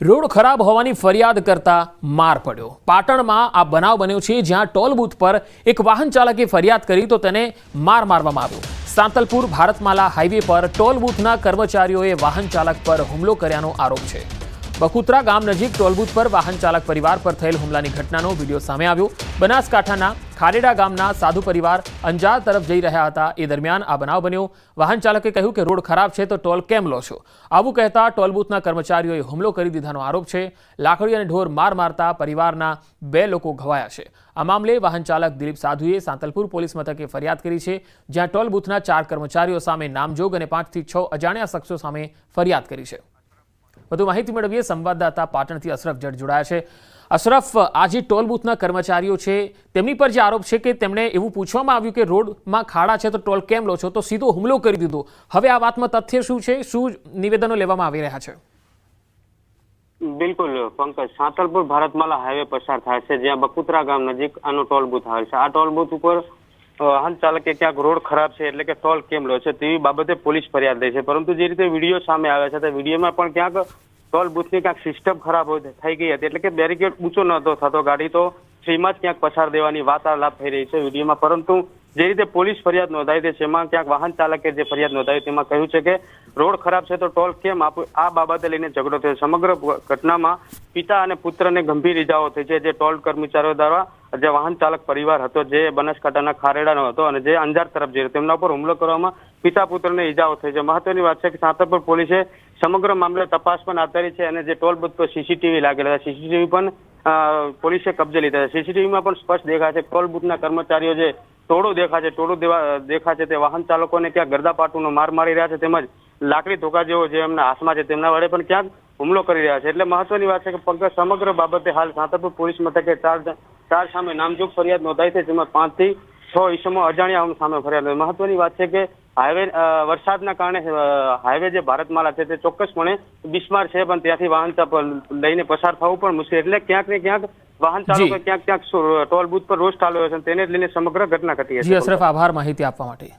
Road ખરાબ હોવાની ફરિયાદ કરતા માર પડ્યો। પાટણમાં આ બનાવ બન્યો છે, જ્યાં ટોલ બૂથ પર એક વાહન ચાલકે ફરિયાદ કરી તો તેને માર મારવામાં આવ્યો। સાંતલપુર ભારતમાલા હાઈવે પર ટોલ બૂથના કર્મચારીઓએ વાહન ચાલક પર હુમલો કર્યાનો આરોપ છે। બખુત્રા ગામ નજીક ટોલ બૂથ પર વાહન ચાલક પરિવાર પર થયેલ હુમલાની ઘટનાનો વિડીયો સામે આવ્યો। બનાસકાંઠાના ખારેડા ગામના સાધુ પરિવાર અંજાર તરફ જઈ રહ્યા હતા, એ દરમિયાન આ બનાવ બન્યો। વાહન ચાલકે કહ્યું કે રોડ ખરાબ છે તો ટોલ કેમ લો છો? આવું કહેતા ટોલ બૂથના કર્મચારીઓએ હુમલો કરી દીધાનો આરોપ છે। લાકડી અને ઢોર માર મારતા પરિવારના 2 લોકો ઘવાયા છે। આ મામલે વાહન ચાલક દિલીપ સાધુએ સાંતલપુર પોલીસ મથકે ફરિયાદ કરી છે, જ્યાં ટોલ બૂથના 4 કર્મચારીઓ સામે નામજોગ અને 5 થી 6 અજાણ્યા શખ્સો સામે ફરિયાદ કરી છે। વધુ માહિતી મેળવીએ સંવાદદાતા પાટણથી અશરફ જટ જોડાયા છે। અશરફ, આજે ટોલ બૂથના કર્મચારીઓ છે, તેમની પર જે આરોપ છે કે તેમણે એવું પૂછવામાં આવ્યું કે રોડમાં ખાડા છે તો ટોલ કેમ લો છો, તો સીધો હુમલો કરી દીધો। હવે આ વાતમાં તથ્ય શું છે? શું નિવેદનો લેવામાં આવી રહ્યા છે? બિલકુલ પંકજ, સાંતલપુર ભારતમાલા હાઈવે પસાર થાય છે, જ્યાં બખુત્રા ગામ નજીક આનો ટોલ બૂથ આવેલ છે। આ ટોલ બૂથ ઉપર વાહન ચાલકે ક્યાંક રોડ ખરાબ છે એટલે કે ટોલ કેમ લો છે તેવી બાબતે પોલીસ ફરિયાદ લે છે, પરંતુ જે રીતે વિડીયો સામે આવે છે તે વિડીયોમાં પણ ક્યાંક ટોલ બૂથની ક્યાંક સિસ્ટમ ખરાબ થઈ ગઈ હતી, એટલે કે બેરિકેડ ઊંચો નહોતો થતો, ગાડી તો ફ્રીમાં જ ક્યાંક પસાર દેવાની વાર્તાલાપ થઈ રહી છે વિડીયોમાં। પરંતુ જે રીતે પોલીસ ફરિયાદ નોંધાઈ છે તેમાં ક્યાંક વાહન ચાલકે જે ફરિયાદ નોંધાવી તેમાં કહ્યું છે કે રોડ ખરાબ છે તો ટોલ કેમ આપું, આ બાબતે લઈને ઝઘડો થયો। સમગ્ર ઘટનામાં પિતા અને પુત્રને ગંભીર ઇજાઓ થઈ છે। જે ટોલ કર્મચારીઓ દ્વારા જે વાહન ચાલક પરિવાર હતો, જે બનાસકાંઠાના ખારેડાનો હતો અને જે અંજાર તરફ જઈ રહ્યો, તેમના ઉપર હુમલો કરવામાં પિતા પુત્રને ઇજાઓ થઈ છે। મહત્વની વાત છે કે સાંતલપુર પોલીસે સમગ્ર મામલે તપાસ પણ હાથ ધરી છે અને જે ટોલ બૂથ પર સીસીટીવી લાગેલા છે, સીસીટીવી પણ પોલીસે કબજે લીધા છે। સીસીટીવીમાં પણ સ્પષ્ટ દેખાય છે ટોલ બૂથના કર્મચારીઓ જે ટોળું દેખાય છે તે વાહન ચાલકોને ક્યાંક ગરદાપાટુનો માર મારી રહ્યા છે, તેમજ લાકડી ધોકા જેવો જે એમના હાથમાં છે તેમના વડે પણ ક્યાંક હુમલો કરી રહ્યા છે। એટલે મહત્વની વાત છે કે પંકજ, સમગ્ર બાબતે હાલ સાંતલપુર પોલીસ મથકે ચાર સામે નામજોગ ફરિયાદ નોંધાઈ છે, જેમાં 5 થી 6 ઈસમો અજાણ્યા સામે ફરિયાદ। મહત્વની વાત છે કે હાઈવે વરસાદના કારણે હાઈવે જે ભારતમાલા છે તે ચોક્કસપણે બિસ્માર છે, પણ ત્યાંથી વાહન લઈને પસાર થવું પણ મુશ્કેલ, એટલે ક્યાંક ને ક્યાંક વાહન ચાલકો ક્યાંક ટોલ બૂથ પર રોષ ચાલ્યો છે, તેને જ લઈને સમગ્ર ઘટના ઘટી છે। જી અશરફ, આભાર માહિતી આપવા માટે।